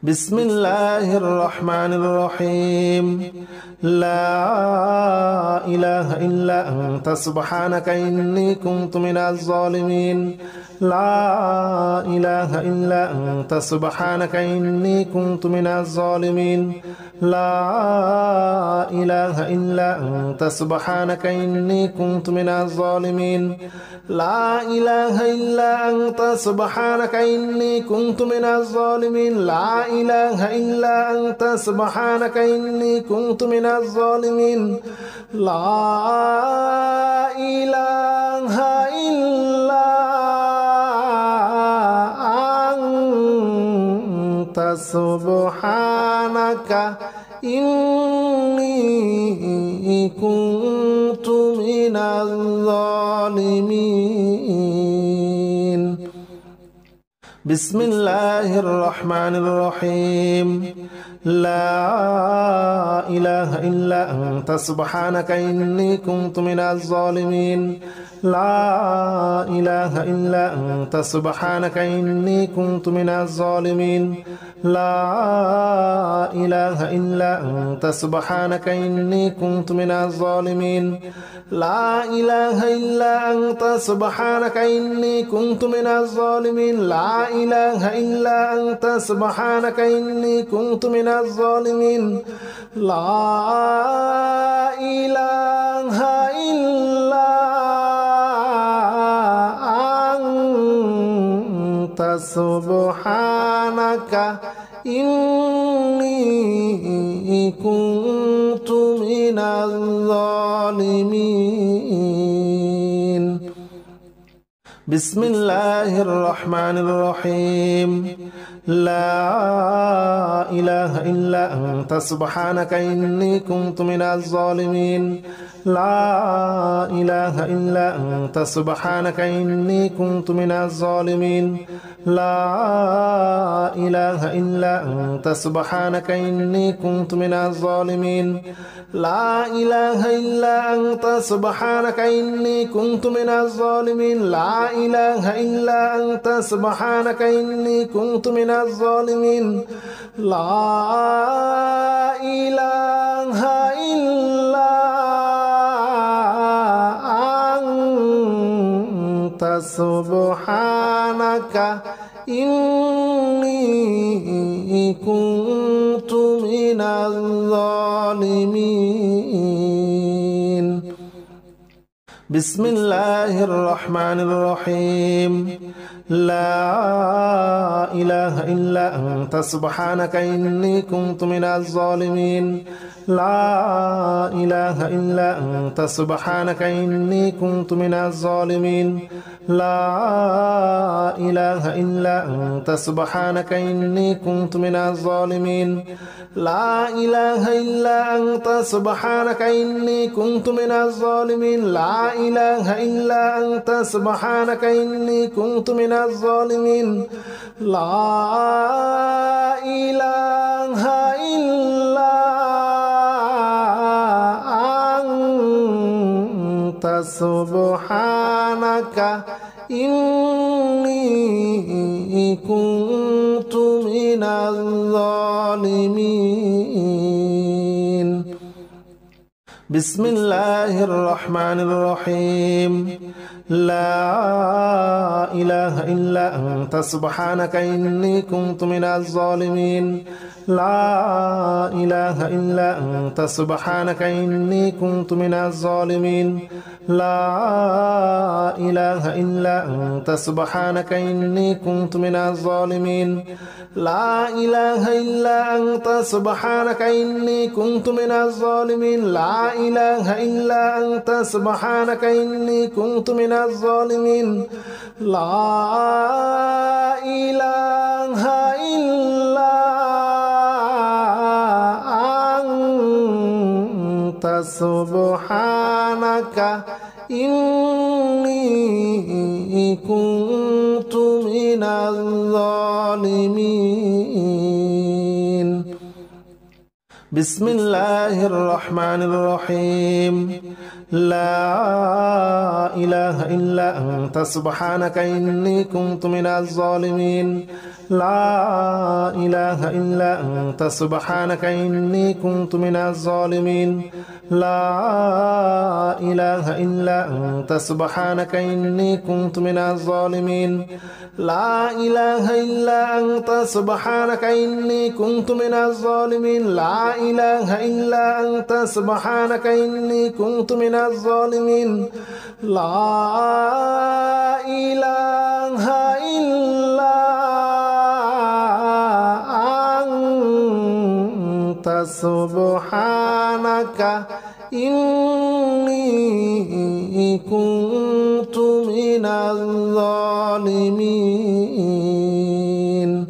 بسم الله الرحمن الرحيم لا إله إلا أنت سبحانك إني كنت من الظالمين لا إله إلا أنت سبحانك إني كنت من الظالمين لا إله إلا أنت سبحانك إني كنت من الظالمين لا إله إلا أنت سبحانك إني كنت من الظالمين لا إله إلا أنت سبحانك إني كنت من الظالمين لا إله إلا أنت سبحانك إني كنت من الظالمين بسم الله الرحمن الرحيم لا إله إلا أنت سبحانك إني كنت من الظالمين لا إله إلا أنت سبحانك إني كنت من الظالمين لا إله إلا أنت سبحانك إني كنت من الظالمين لا إله إلا أنت سبحانك إني كنت من الظالمين لا إله إلا أنت سبحانك إني كنت من الظالمين لا إله إلا أنت سبحانك إني كنت من الظالمين بسم الله الرحمن الرحيم لا إله إلا أنت سبحانك إني كنت من الظالمين لا إله إلا أنت سبحانك إني كنت من الظالمين لا إله إلا أنت سبحانك إني كنت من الظالمين لا إله إلا أنت سبحانك إني كنت من الظالمين لا إله إلا أنت سبحانك إني كنت من الظالمين لا إله إلا أنت سبحانك إني كنت من الظالمين بسم الله الرحمن الرحيم لا إله إلا أنت سبحانك إني كنت من الظالمين لا إله إلا أنت سبحانك إني كنت من الظالمين لا إله إلا أنت سبحانك إني كنت من الظالمين لا إله إلا أنت سبحانك إني كنت من الظالمين لا إله إلا أنت سبحانك إني كنت من الظالمين لا إله إلا أنت سبحانك إني كنت من الظالمين بسم الله الرحمن الرحيم لا إله إلا أنت سبحانك إني كنت من الظالمين لا إله إلا أنت سبحانك إني كنت من الظالمين لا إله إلا أنت سبحانك إني كنت من الظالمين لا إله إلا أنت سبحانك إني كنت من الظالمين لا إله إلا أنت سبحانك إني كنت من الظالمين لا إله إلا أنت سبحانك إني كنت من الظالمين بسم الله الرحمن الرحيم لا إله إلا أنت سبحانك إني كنت من الظالمين لا إله إلا أنت سبحانك إني كنت من الظالمين لا إله إلا أنت سبحانك إني كنت من الظالمين لا إله إلا أنت سبحانك إني كنت من الظالمين لا إله إلا أنت سبحانك إني كنت من الظالمين لا إله إلا أنت سبحانك إني كنت من الظالمين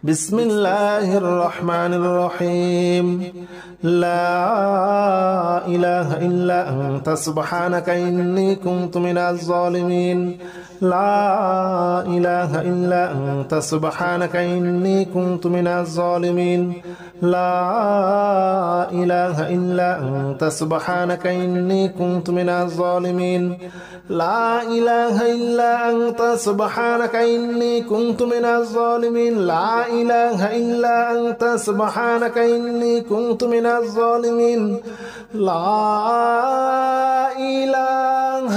بسم الله الرحمن الرحيم لا إله إلا أنت سبحانك إني كنت من الظالمين لا إله إلا أنت سبحانك إني كنت من الظالمين لا إله إلا أنت سبحانك إني كنت من الظالمين لا إله إلا أنت سبحانك إني كنت من الظالمين لا إله إلا أنت سبحانك إني كنت من الظالمين لا إله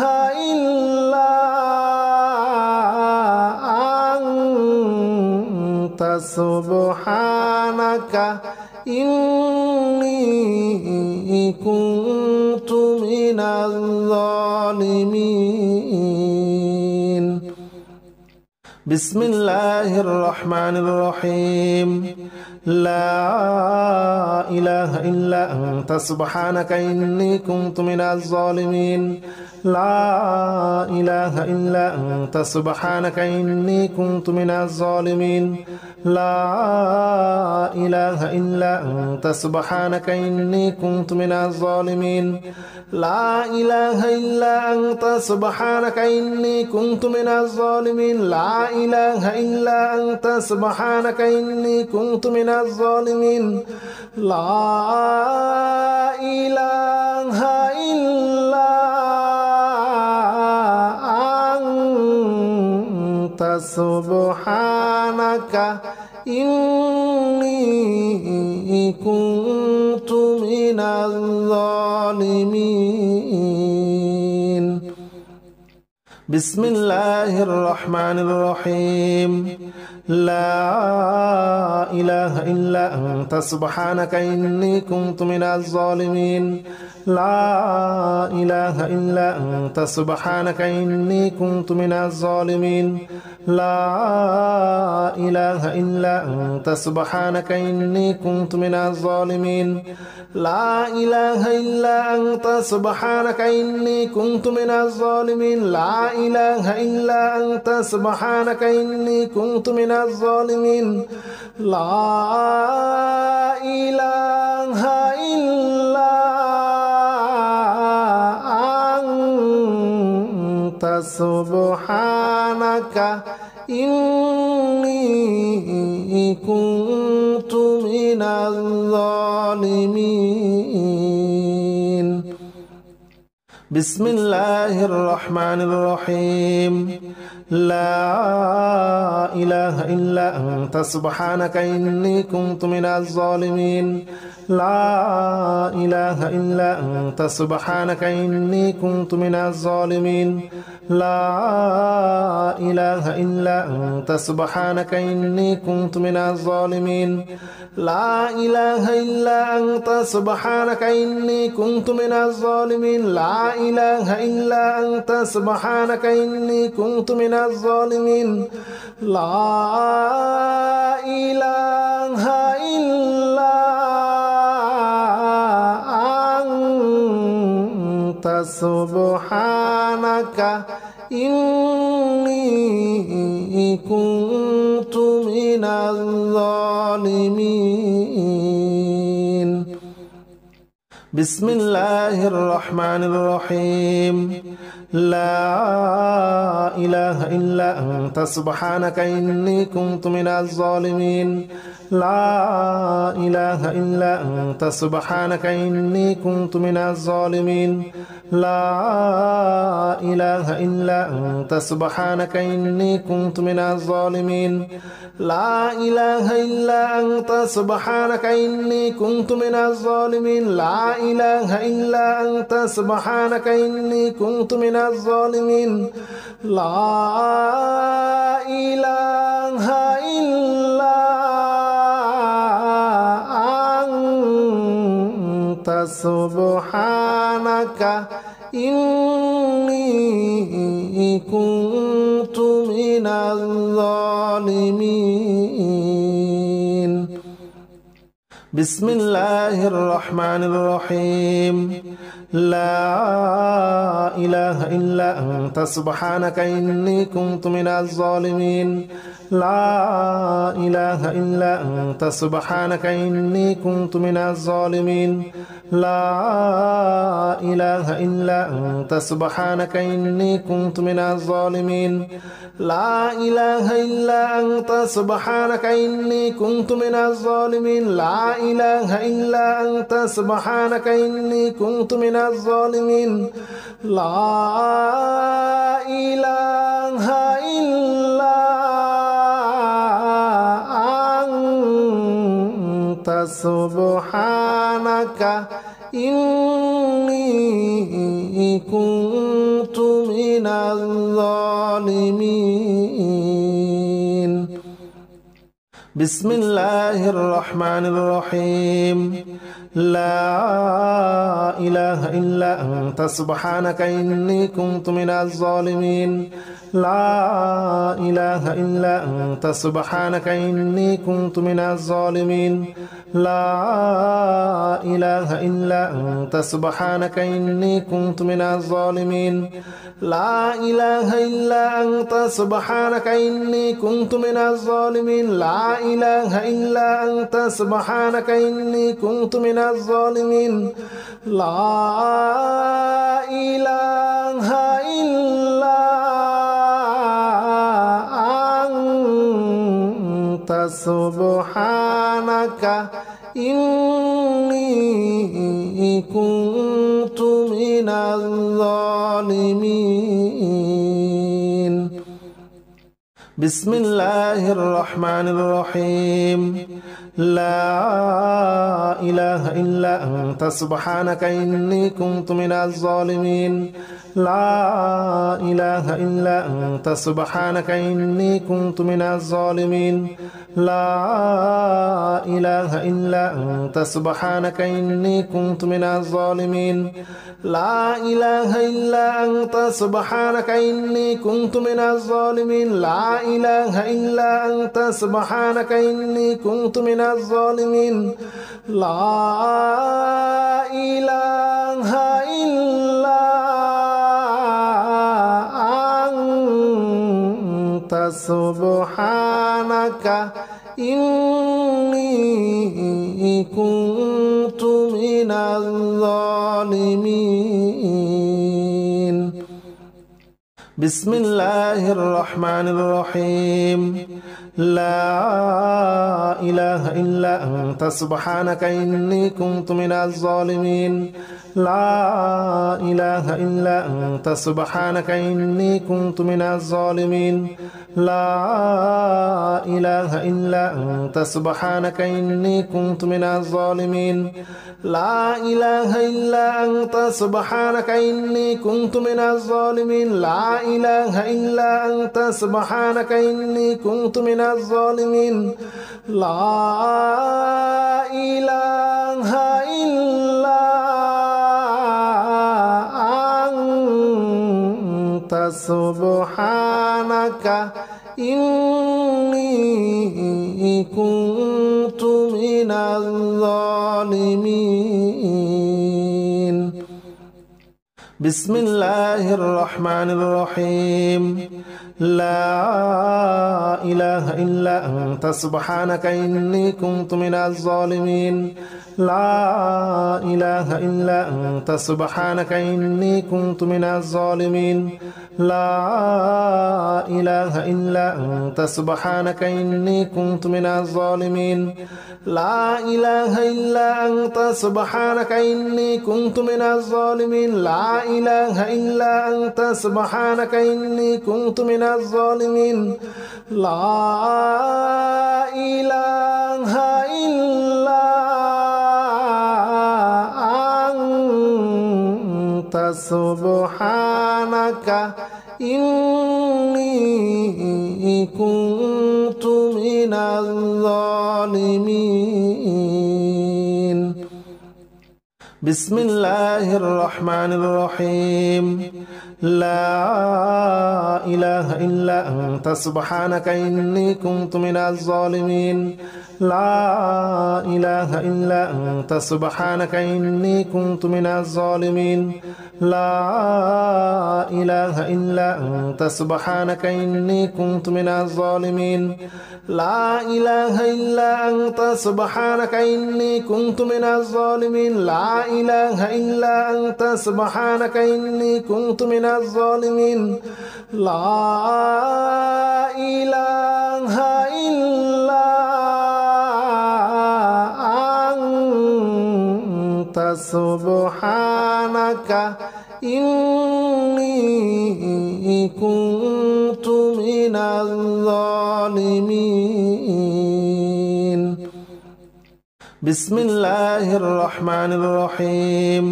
إلا أنت سبحانك إني كنت من الظالمين بسم الله الرحمن الرحيم لا إله إلا أنت سبحانك إني كنت من الظالمين لا إله إلا أنت سبحانك إني كنت من الظالمين لا إله إلا أنت سبحانك إني كنت من الظالمين لا إله إلا أنت سبحانك إني كنت من الظالمين لا إله إلا أنت سبحانك إني كنت من الظالمين لا إله إلا أنت سبحانك إني كنت من الظالمين بسم الله الرحمن الرحيم لا إله إلا أنت سبحانك إني كنت من الظالمين لا إله إلا أنت سبحانك إني كنت من الظالمين لا إله إلا أنت سبحانك إني كنت من الظالمين لا إله إلا أنت سبحانك إني كنت من الظالمين لا إله إلا أنت سبحانك إني كنت من الظالمين لا إله إلا أنت سبحانك إني كنت من الظالمين بسم الله الرحمن الرحيم لا إله إلا أنت سبحانك إني كنت من الظالمين لا إله إلا أنت سبحانك إني كنت من الظالمين لا إله إلا أنت سبحانك إني كنت من الظالمين لا إله إلا أنت سبحانك إني كنت من الظالمين لا إله إلا أنت سبحانك إني كنت من الظالمين لا إله إلا أنت سبحانك إني كنت من الظالمين بسم الله الرحمن الرحيم لا إله إلا أنت سبحانك إني كنت من الظالمين لا إله إلا أنت سبحانك إني كنت من الظالمين لا إله إلا أنت سبحانك إني كنت من الظالمين لا إله إلا أنت سبحانك إني كنت من الظالمين لا إله إلا أنت سبحانك إني كنت من الظالمين لا إله إلا أنت سبحانك إني كنت من الظالمين بسم الله الرحمن الرحيم لا إله إلا أنت سبحانك إني كنت من الظالمين لا إله إلا أنت سبحانك إني كنت من الظالمين لا إله إلا أنت سبحانك إني كنت من الظالمين لا إله إلا أنت سبحانك إني كنت من الظالمين لا إله إلا أنت سبحانك إني كنت من الظالمين لا إله إلا أنت سبحانك إني كنت من الظالمين بسم الله الرحمن الرحيم لا إله إلا أنت سبحانك إني كنت من الظالمين لا إله إلا أنت سبحانك إني كنت من الظالمين لا إله إلا أنت سبحانك إني كنت من الظالمين لا إله إلا أنت سبحانك إني كنت من الظالمين لا إله إلا أنت سبحانك إني كنت من الظالمين لا إله إلا أنت سبحانك إني كنت من الظالمين بسم الله الرحمن الرحيم لا إله إلا أنت سبحانك إني كنت من الظالمين لا إله إلا أنت سبحانك إني كنت من الظالمين لا إله إلا أنت سبحانك إني كنت من الظالمين لا إله إلا أنت سبحانك إني كنت من الظالمين لا إله إلا أنت سبحانك إني كنت من الظالمين لا إله إلا أنت سبحانك إني كنت من الظالمين بسم الله الرحمن الرحيم لا إله إلا أنت سبحانك إني كنت من الظالمين لا إله إلا أنت سبحانك إني كنت من الظالمين لا إله إلا أنت سبحانك إني كنت من الظالمين لا إله إلا أنت سبحانك إني كنت من الظالمين لا إله إلا أنت سبحانك إني كنت من الظالمين لا إله إلا أنت سبحانك إني كنت من الظالمين بسم الله الرحمن الرحيم لا إله إلا أنت سبحانك إني كنت من الظالمين لا إله إلا أنت سبحانك إني كنت من الظالمين لا إله إلا أنت سبحانك إني كنت من الظالمين لا إله إلا أنت سبحانك إني كنت من الظالمين لا إله إلا أنت سبحانك إني كنت من الظالمين لا إله إلا أنت سبحانك إني كنت من الظالمين بسم الله الرحمن الرحيم لا إله إلا أنت سبحانك إني كنت من الظالمين لا إله إلا أنت سبحانك إني كنت من الظالمين لا إله إلا أنت سبحانك إني كنت من الظالمين لا إله إلا أنت سبحانك إني كنت من الظالمين لا إله إلا أنت سبحانك إني كنت من الظالمين لا إله إلا أنت سبحانك إني كنت من الظالمين بسم الله الرحمن الرحيم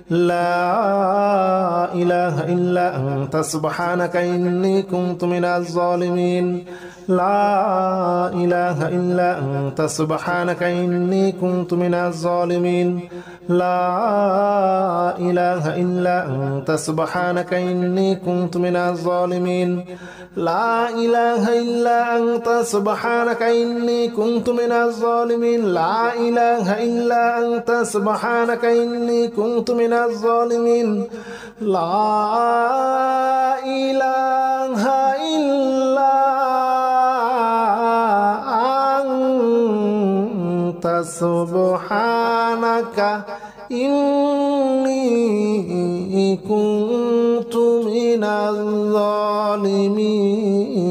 لا إله إلا أنت سبحانك إني كنت من الظالمين لا إله إلا أنت سبحانك إني كنت من الظالمين لا إله إلا أنت سبحانك إني كنت من الظالمين لا إله إلا أنت سبحانك إني كنت من الظالمين لا إله إلا أنت سبحانك إني كنت من الظالمين لا إله إلا أنت سبحانك إني كنت من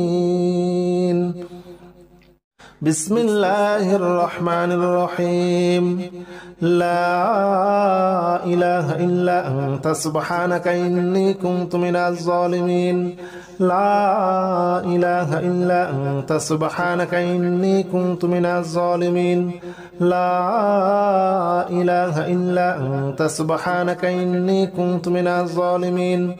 الظالمين بسم الله الرحمن الرحيم لا إله إلا أنت سبحانك إني كنت من الظالمين لا إله إلا أنت سبحانك إني كنت من الظالمين لا إله إلا أنت سبحانك إني كنت من الظالمين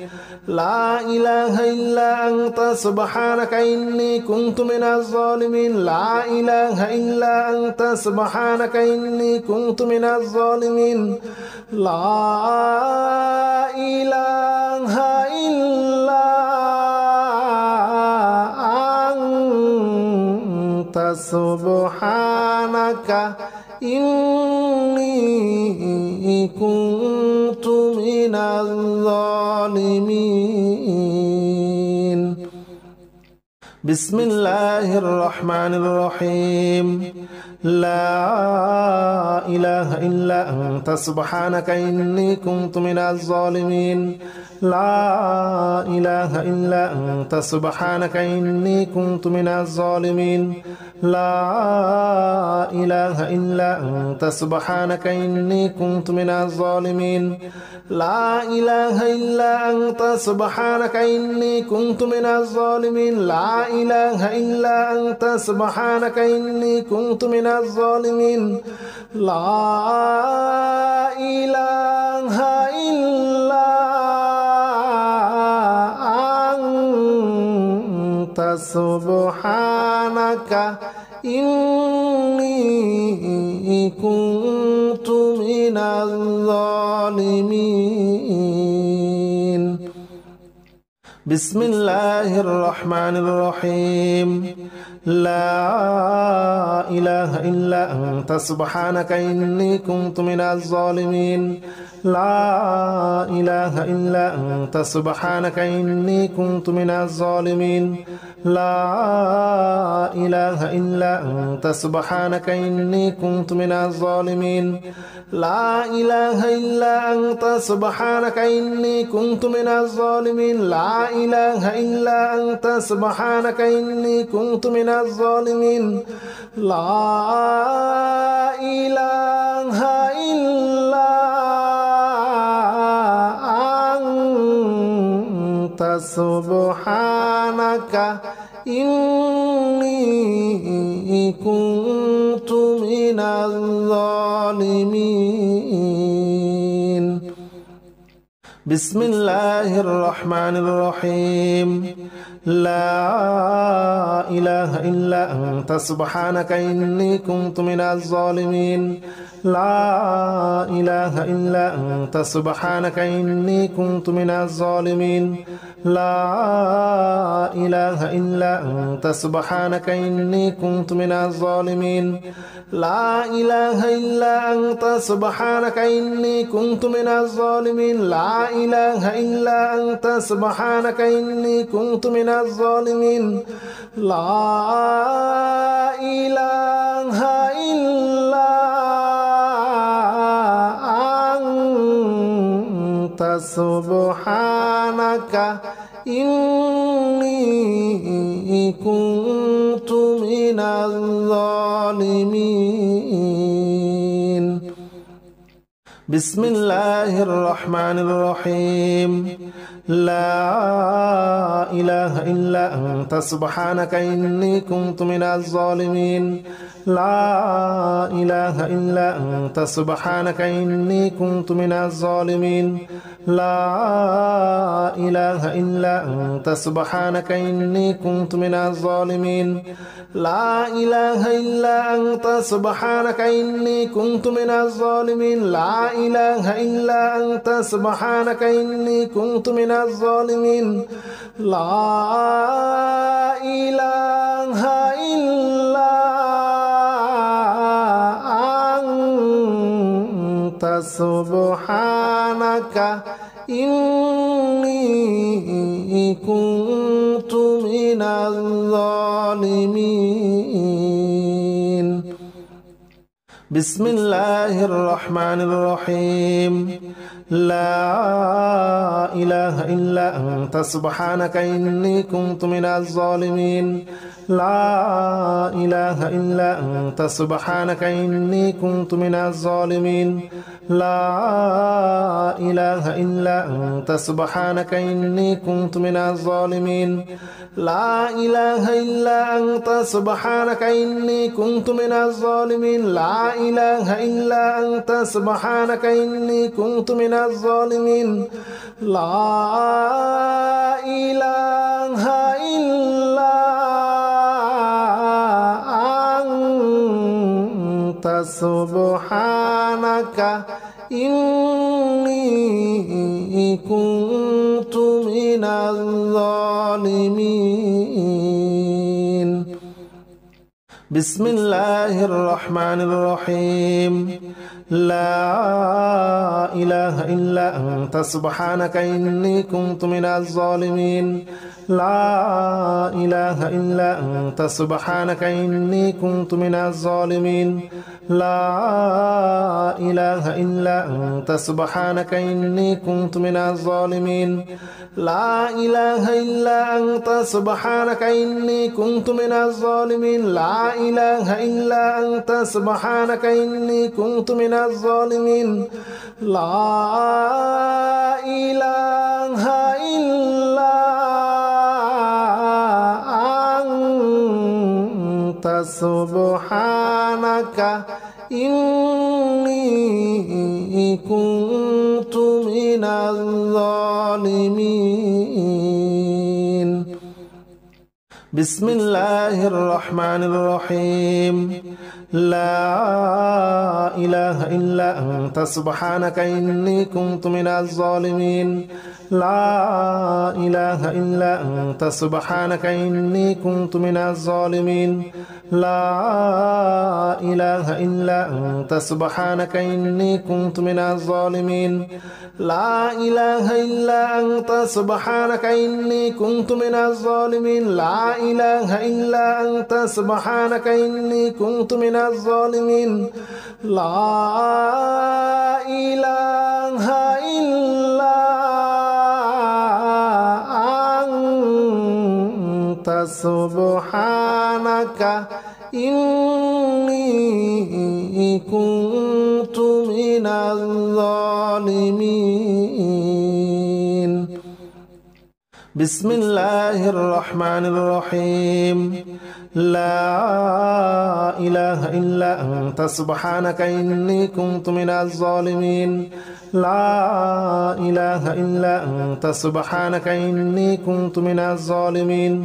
لا إله إلا أنت سبحانك إني كنت من الظالمين لا إله إلا أنت سبحانك إني كنت من الظالمين لا إله إلا أنت سبحانك إني كنت من الظالمين بسم الله الرحمن الرحيم لا إله إلا أنت سبحانك إني كنت من الظالمين لا إله إلا أنت سبحانك إني كنت من الظالمين لا إله إلا أنت سبحانك إني كنت من الظالمين لا إله إلا أنت سبحانك إني كنت من الظالمين لا إله إلا أنت سبحانك إني كنت من الظالمين لا إله إلا أنت سبحانك إني كنت من الظالمين بسم الله الرحمن الرحيم لا إله إلا أنت سبحانك إني كنت من الظالمين لا إله إلا أنت سبحانك إني كنت من الظالمين لا إله إلا أنت سبحانك إني كنت من الظالمين لا إله إلا أنت سبحانك إني كنت من الظالمين لا إله إلا أنت سبحانك إني كنت من الظالمين لا إله إلا أنت سبحانك إني كنت من الظالمين بسم الله الرحمن الرحيم لا إله إلا أنت سبحانك إني كنت من الظالمين لا إله إلا أنت سبحانك إني كنت من الظالمين لا إله إلا أنت سبحانك إني كنت من الظالمين لا إله إلا أنت سبحانك إني كنت من الظالمين لا إله إلا أنت سبحانك إني كنت من الظالمين لا إله إلا أنت سبحانك إني كنت من الظالمين بسم الله الرحمن الرحيم لا إله إلا أنت سبحانك إني كنت من الظالمين لا إله إلا أنت سبحانك إني كنت من الظالمين لا إله إلا أنت سبحانك إني كنت من الظالمين لا إله إلا أنت سبحانك إني كنت من الظالمين لا إله إلا أنت سبحانك إني كنت من الظالمين لا إله إلا أنت سبحانك إني كنت من الظالمين بسم الله الرحمن الرحيم لا إله إلا أنت سبحانك إني كنت من الظالمين لا إله إلا أنت سبحانك إني كنت من الظالمين لا إله إلا أنت سبحانك إني كنت من الظالمين لا إله إلا أنت سبحانك إني كنت من الظالمين لا إله إلا أنت سبحانك إني كنت من الظالمين لا إله إلا أنت سبحانك إني كنت من الظالمين بسم الله الرحمن الرحيم لا إله إلا أنت سبحانك إني كنت من الظالمين لا إله إلا أنت سبحانك إني كنت من الظالمين لا إله إلا أنت سبحانك إني كنت من الظالمين لا إله إلا أنت سبحانك إني كنت من الظالمين لا إله إلا أنت سبحانك إني كنت من الظالمين لا إله إلا أنت سبحانك إني كنت من الظالمين بسم الله الرحمن الرحيم لا إله إلا أنت سبحانك إني كنت من الظالمين لا إله إلا أنت سبحانك إني كنت من الظالمين لا إله إلا أنت سبحانك إني كنت من الظالمين لا إله إلا أنت سبحانك إني كنت من الظالمين لا إله إلا أنت سبحانك إني كنت من الظالمين لا إله إلا أنت سبحانك إني كنت من الظالمين بسم الله الرحمن الرحيم لا إله إلا أنت سبحانك إني كنت من الظالمين لا إله إلا أنت سبحانك إني كنت من الظالمين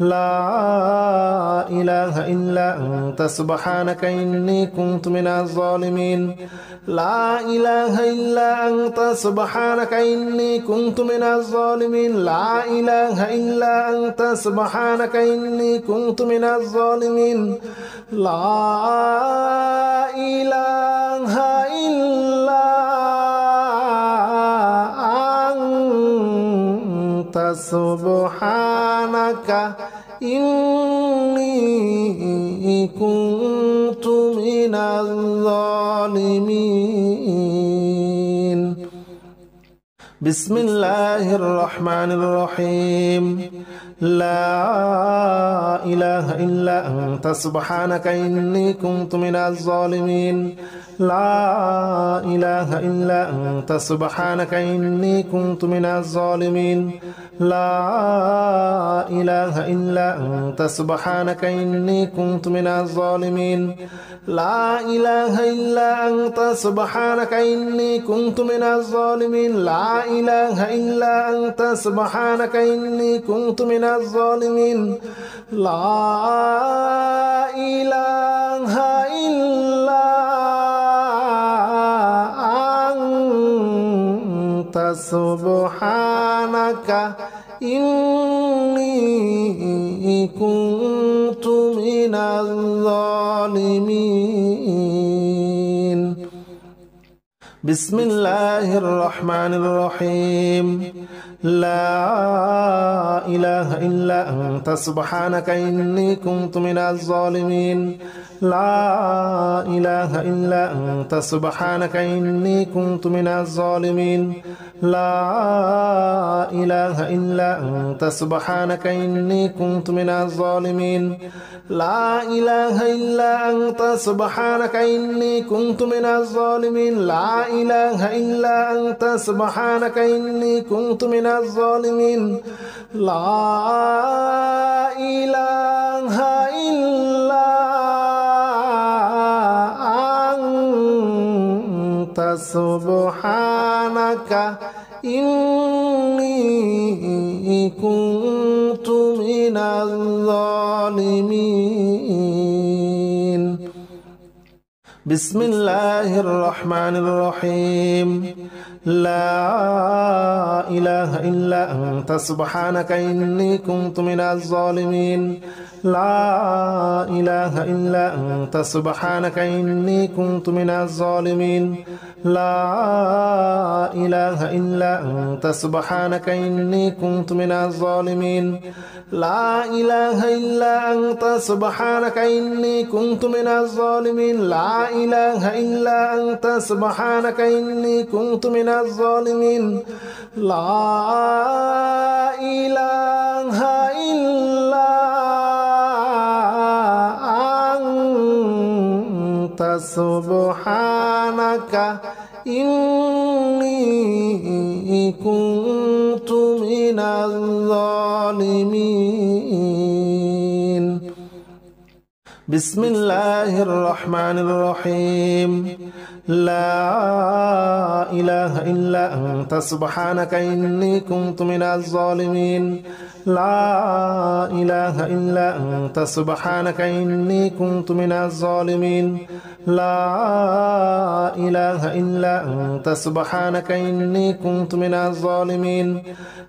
لا إله إلا أنت سبحانك إني كنت من الظالمين لا إله إلا أنت سبحانك إني كنت من الظالمين لا إله إلا أنت سبحانك إني كنت من الظالمين لا إله إلا أنت سبحانك إني كنت من الظالمين بسم الله الرحمن الرحيم لا إله إلا أنت سبحانك إني كنت من الظالمين لا إله إلا أنت سبحانك إني كنت من الظالمين لا إله إلا أنت سبحانك إني كنت من الظالمين لا إله إلا أنت سبحانك إني كنت من الظالمين لا إله إلا أنت سبحانك إني كنت من الظالمين لا إله إلا أنت سبحانك إني كنت من الظالمين بسم الله الرحمن الرحيم لا إله إلا أنت سبحانك إني كنت من الظالمين لا إله إلا أنت سبحانك إني كنت من الظالمين لا إله إلا أنت سبحانك إني كنت من الظالمين لا إله إلا أنت سبحانك إني كنت من الظالمين لا إله إلا أنت سبحانك إني كنت من الظالمين لا إله إلا أنت سبحانك إني كنت من الظالمين بسم الله الرحمن الرحيم لا إله إلا أنت سبحانك إني كنت من الظالمين لا إله إلا أنت سبحانك إني كنت من الظالمين لا إله إلا أنت سبحانك إني كنت من الظالمين لا إله إلا أنت سبحانك إني كنت من الظالمين لا إله إلا أنت سبحانك إني كنت من الظالمين لا إله إلا أنت سبحانك إني كنت من الظالمين بسم الله الرحمن الرحيم لا إله إلا أنت سبحانك إني كنت من الظالمين لا إله إلا أنت سبحانك إني كنت من الظالمين لا إله إلا أنت سبحانك إني كنت من الظالمين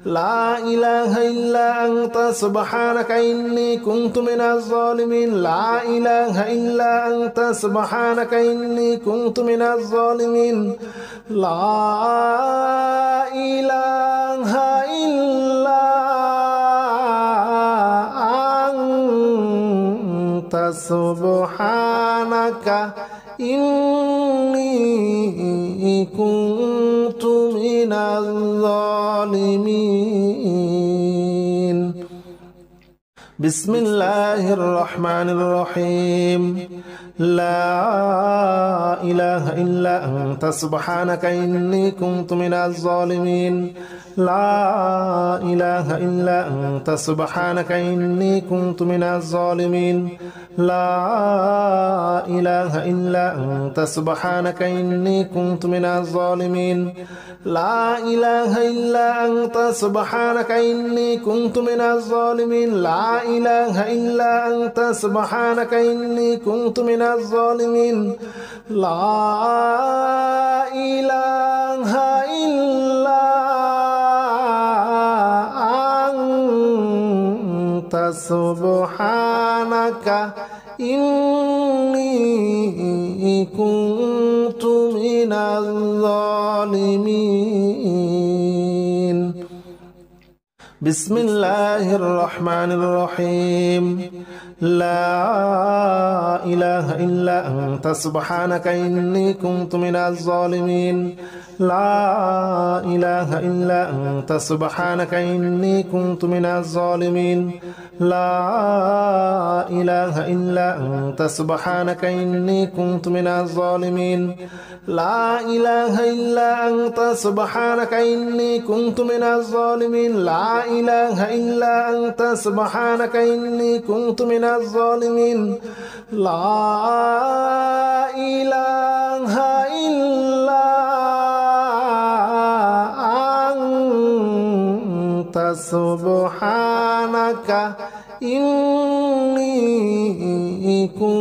لا إله إلا أنت سبحانك إني كنت من الظالمين لا إله إلا أنت سبحانك إني كنت من الظالمين لا إله إلا أنت سبحانك إني كنت من الظالمين بسم الله الرحمن الرحيم لا إله إلا أنت سبحانك إني كنت من الظالمين لا إله إلا أنت سبحانك إني كنت من الظالمين لا إله إلا أنت سبحانك إني كنت من الظالمين لا إله إلا أنت سبحانك إني كنت من الظالمين لا إله إلا أنت سبحانك إني كنت من الظالمين لا إله إلا أنت سبحانك إني كنت من الظالمين بسم الله الرحمن الرحيم لا إله إلا أنت سبحانك إني كنت من الظالمين لا إله إلا أنت سبحانك إني كنت من الظالمين لا إله إلا أنت سبحانك إني كنت من الظالمين لا إله إلا أنت سبحانك إني كنت من الظالمين لا إله إلا أنت سبحانك إني كنت من الظالمين لا إله إلا أنت سبحانك إني كنت